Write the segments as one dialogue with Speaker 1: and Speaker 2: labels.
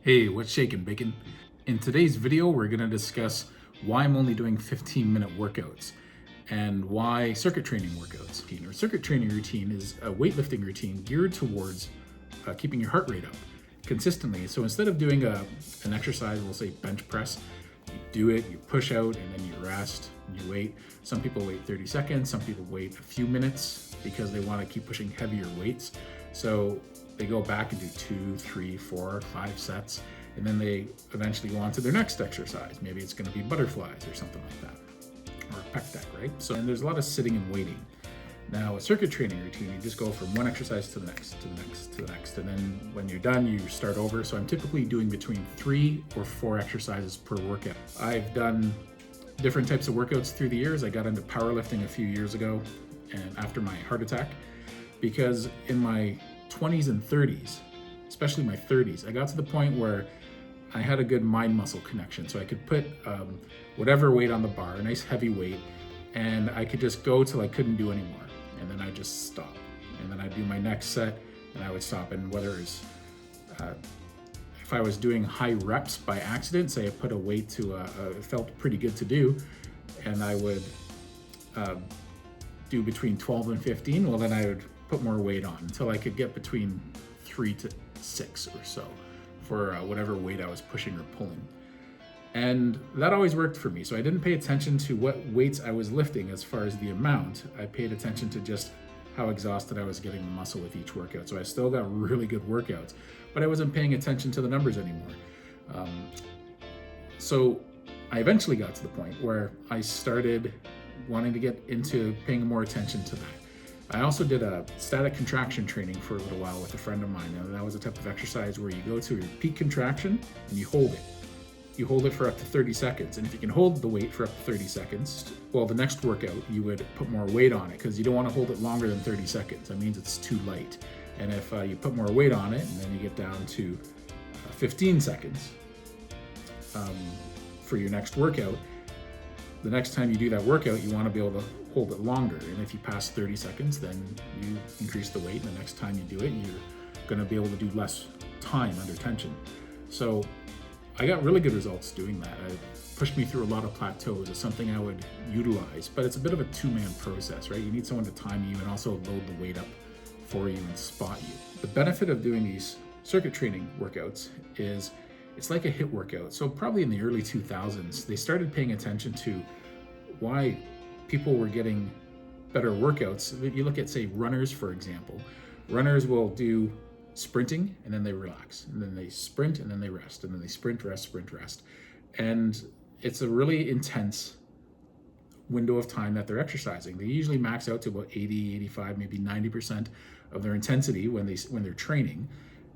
Speaker 1: Hey, what's shaking, bacon? In today's video, we're gonna discuss why I'm only doing 15-minute workouts and why circuit training workouts. Or circuit training routine is a weightlifting routine geared towards keeping your heart rate up consistently. So instead of doing an exercise, we'll say bench press, you do it, you push out, and then you rest, you wait. Some people wait 30 seconds, some people wait a few minutes because they wanna keep pushing heavier weights. So they go back and do 2, 3, 4, 5 sets, and then they eventually go on to their next exercise. Maybe it's going to be butterflies or something like that, or a pec deck, right? So and there's a lot of sitting and waiting. Now, a circuit training routine, you just go from one exercise to the next, to the next, to the next, and then when you're done, you start over. So I'm typically doing between 3 or 4 exercises per workout. I've done different types of workouts through the years. I got into powerlifting a few years ago, and after my heart attack, because in my 20s and 30s, especially my 30s, I got to the point where I had a good mind-muscle connection. So I could put whatever weight on the bar, a nice heavy weight, and I could just go till I couldn't do anymore. And then I'd just stop. And then I'd do my next set and I would stop. And whether it's, if I was doing high reps by accident, say I put a weight to it felt pretty good to do, and I would do between 12 and 15, well then I would put more weight on until I could get between 3 to 6 or so for whatever weight I was pushing or pulling. And that always worked for me. So I didn't pay attention to what weights I was lifting as far as the amount. I paid attention to just how exhausted I was getting the muscle with each workout. So I still got really good workouts, but I wasn't paying attention to the numbers anymore. So I eventually got to the point where I started wanting to get into paying more attention to that. I also did a static contraction training for a little while with a friend of mine. Now, that was a type of exercise where you go to your peak contraction and you hold it. You hold it for up to 30 seconds. And if you can hold the weight for up to 30 seconds, well, the next workout, you would put more weight on it because you don't want to hold it longer than 30 seconds. That means it's too light. And if you put more weight on it and then you get down to 15 seconds for your next workout, the next time you do that workout, you want to be able to hold it longer. And if you pass 30 seconds, then you increase the weight. And the next time you do it, you're going to be able to do less time under tension. So I got really good results doing that. It pushed me through a lot of plateaus. It's something I would utilize, but it's a bit of a two-man process, right? You need someone to time you and also load the weight up for you and spot you. The benefit of doing these circuit training workouts is it's like a HIIT workout. So probably in the early 2000s, they started paying attention to why people were getting better workouts. You look at, say, runners, for example. Runners will do sprinting and then they relax, and then they sprint and then they rest, and then they sprint, rest. And it's a really intense window of time that they're exercising. They usually max out to about 80, 85, maybe 90% of their intensity when they're training.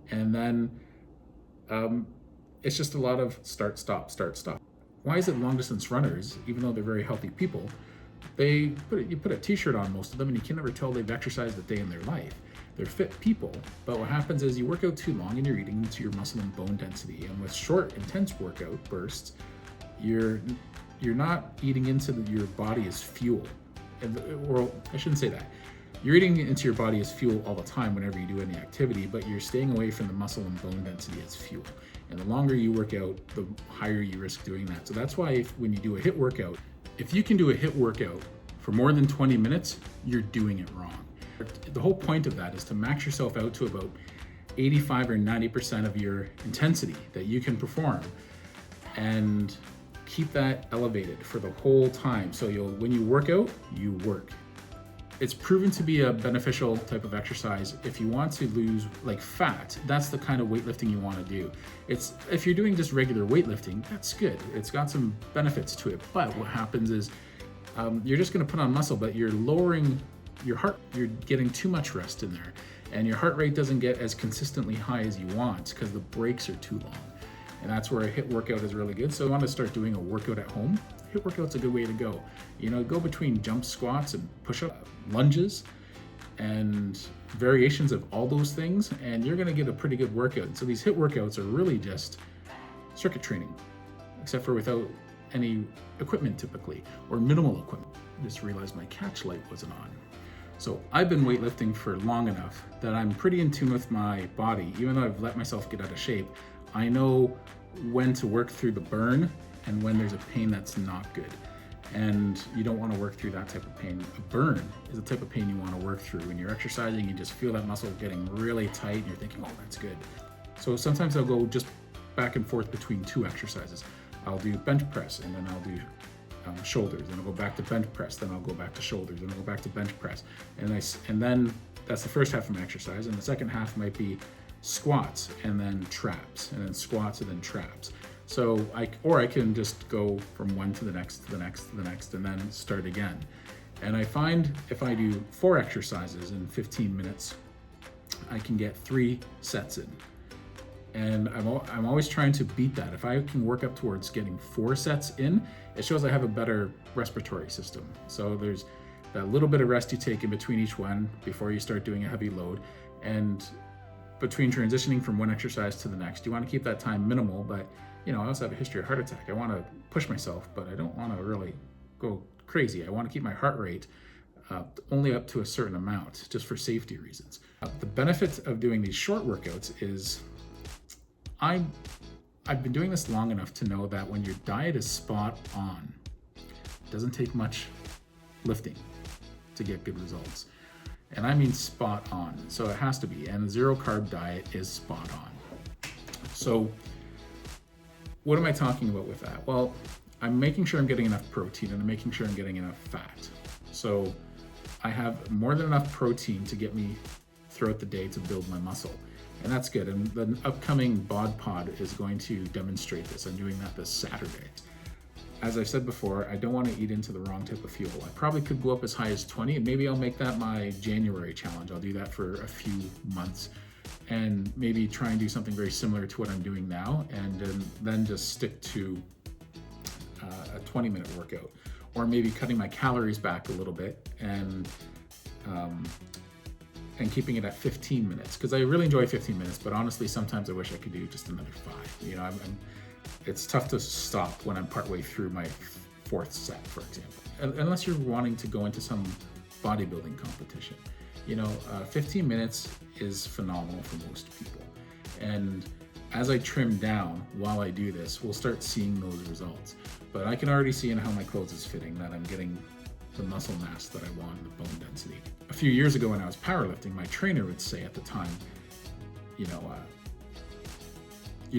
Speaker 1: And then it's just a lot of start, stop, start, stop. Why is it long distance runners, even though they're very healthy people, you put a t-shirt on most of them and you can never tell they've exercised a day in their life. They're fit people, but what happens is you work out too long and you're eating into your muscle and bone density. And with short, intense workout bursts, you're not eating into your body as fuel. Or I shouldn't say that. You're eating into your body as fuel all the time whenever you do any activity, but you're staying away from the muscle and bone density as fuel. And the longer you work out, the higher you risk doing that. So that's why when you do a HIIT workout, if you can do a HIIT workout for more than 20 minutes, you're doing it wrong. The whole point of that is to max yourself out to about 85 or 90% of your intensity that you can perform and keep that elevated for the whole time. So when you work out, you work. It's proven to be a beneficial type of exercise. If you want to lose like fat, that's the kind of weightlifting you want to do. If you're doing just regular weightlifting, that's good. It's got some benefits to it. But what happens is you're just going to put on muscle, but you're lowering your heart. You're getting too much rest in there, and your heart rate doesn't get as consistently high as you want because the breaks are too long. And that's where a HIIT workout is really good. So you want to start doing a workout at home. HIIT workout's a good way to go. Go between jump squats and push-up, lunges, and variations of all those things, and you're gonna get a pretty good workout. So these HIIT workouts are really just circuit training, except for without any equipment typically, or minimal equipment. I just realized my catch light wasn't on. So I've been weightlifting for long enough that I'm pretty in tune with my body. Even though I've let myself get out of shape, I know when to work through the burn and when there's a pain that's not good. And you don't want to work through that type of pain. A burn is the type of pain you want to work through. When you're exercising, you just feel that muscle getting really tight and you're thinking, oh, that's good. So sometimes I'll go just back and forth between two exercises. I'll do bench press and then I'll do shoulders, then I'll go back to bench press, then I'll go back to shoulders, then I'll go back to bench press. And then that's the first half of my exercise. And the second half might be squats and then traps, and then squats and then traps. So I can just go from one to the next, to the next, to the next, and then start again. And I find if I do 4 exercises in 15 minutes, I can get 3 sets in. And I'm always trying to beat that. If I can work up towards getting 4 sets in, it shows I have a better respiratory system. So there's that little bit of rest you take in between each one before you start doing a heavy load. And between transitioning from one exercise to the next, you want to keep that time minimal, but I also have a history of heart attack. I want to push myself, but I don't want to really go crazy. I want to keep my heart rate only up to a certain amount, just for safety reasons. The benefit of doing these short workouts is I've been doing this long enough to know that when your diet is spot on, it doesn't take much lifting to get good results. And I mean spot on, so it has to be. And the zero carb diet is spot on. So what am I talking about with that? Well, I'm making sure I'm getting enough protein and I'm making sure I'm getting enough fat. So I have more than enough protein to get me throughout the day to build my muscle. And that's good. And the upcoming bod pod is going to demonstrate this. I'm doing that this Saturday. As I've said before, I don't want to eat into the wrong type of fuel. I probably could go up as high as 20, and maybe I'll make that my January challenge. I'll do that for a few months and maybe try and do something very similar to what I'm doing now, and then just stick to a 20-minute workout, or maybe cutting my calories back a little bit and keeping it at 15 minutes, because I really enjoy 15 minutes, but honestly, sometimes I wish I could do just another 5. It's tough to stop when I'm partway through my 4th set, for example, unless you're wanting to go into some bodybuilding competition. 15 minutes is phenomenal for most people. And as I trim down while I do this, we'll start seeing those results. But I can already see in how my clothes is fitting that I'm getting the muscle mass that I want, the bone density. A few years ago when I was powerlifting, my trainer would say at the time, you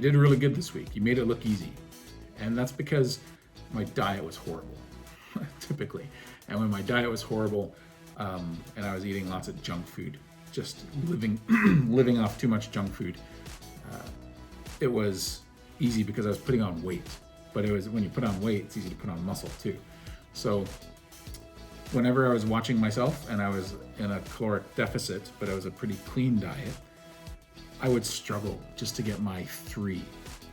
Speaker 1: did really good this week. You made it look easy. And that's because my diet was horrible, typically. And when my diet was horrible, and I was eating lots of junk food, just living off too much junk food, it was easy because I was putting on weight. But it was, when you put on weight, it's easy to put on muscle too. So whenever I was watching myself and I was in a caloric deficit, but it was a pretty clean diet, I would struggle just to get my 3.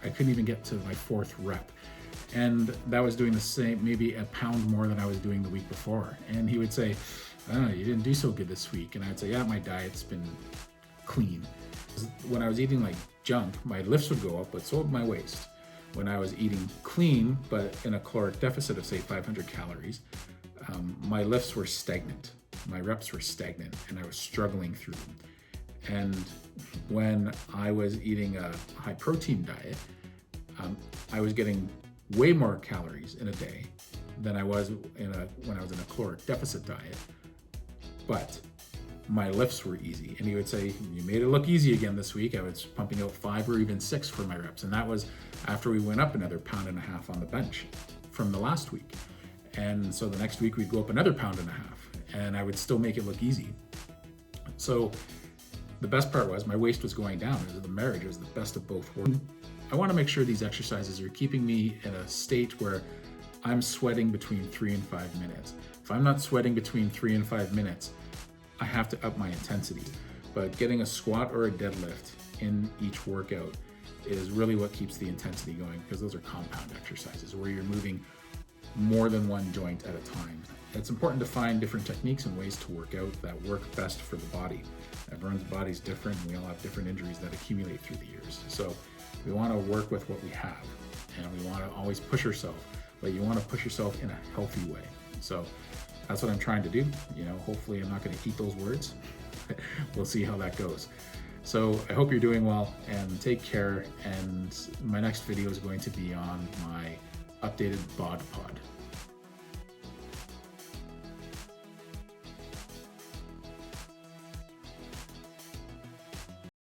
Speaker 1: I couldn't even get to my 4th rep. And that was doing the same, maybe a pound more than I was doing the week before. And he would say, oh, you didn't do so good this week. And I'd say, yeah, my diet's been clean. When I was eating like junk, my lifts would go up, but so would my waist. When I was eating clean, but in a caloric deficit of say 500 calories, my lifts were stagnant. My reps were stagnant and I was struggling through them. And when I was eating a high protein diet, I was getting way more calories in a day than I was when I was in a caloric deficit diet. But my lifts were easy. And he would say, you made it look easy again this week. I was pumping out 5 or even 6 for my reps. And that was after we went up another 1.5 pounds on the bench from the last week. And so the next week we'd go up another 1.5 pounds and I would still make it look easy. So the best part was my waist was going down. It was the marriage. It was the best of both worlds. I want to make sure these exercises are keeping me in a state where I'm sweating between 3 and 5 minutes. If I'm not sweating between 3 and 5 minutes, I have to up my intensity. But getting a squat or a deadlift in each workout is really what keeps the intensity going, because those are compound exercises where you're moving more than one joint at a time. It's important to find different techniques and ways to work out that work best for the body. Everyone's body's different and we all have different injuries that accumulate through the years. So we want to work with what we have and we want to always push ourselves, but you want to push yourself in a healthy way. So that's what I'm trying to do. Hopefully I'm not going to eat those words. We'll see how that goes. So I hope you're doing well, and take care. And my next video is going to be on my updated bod pod.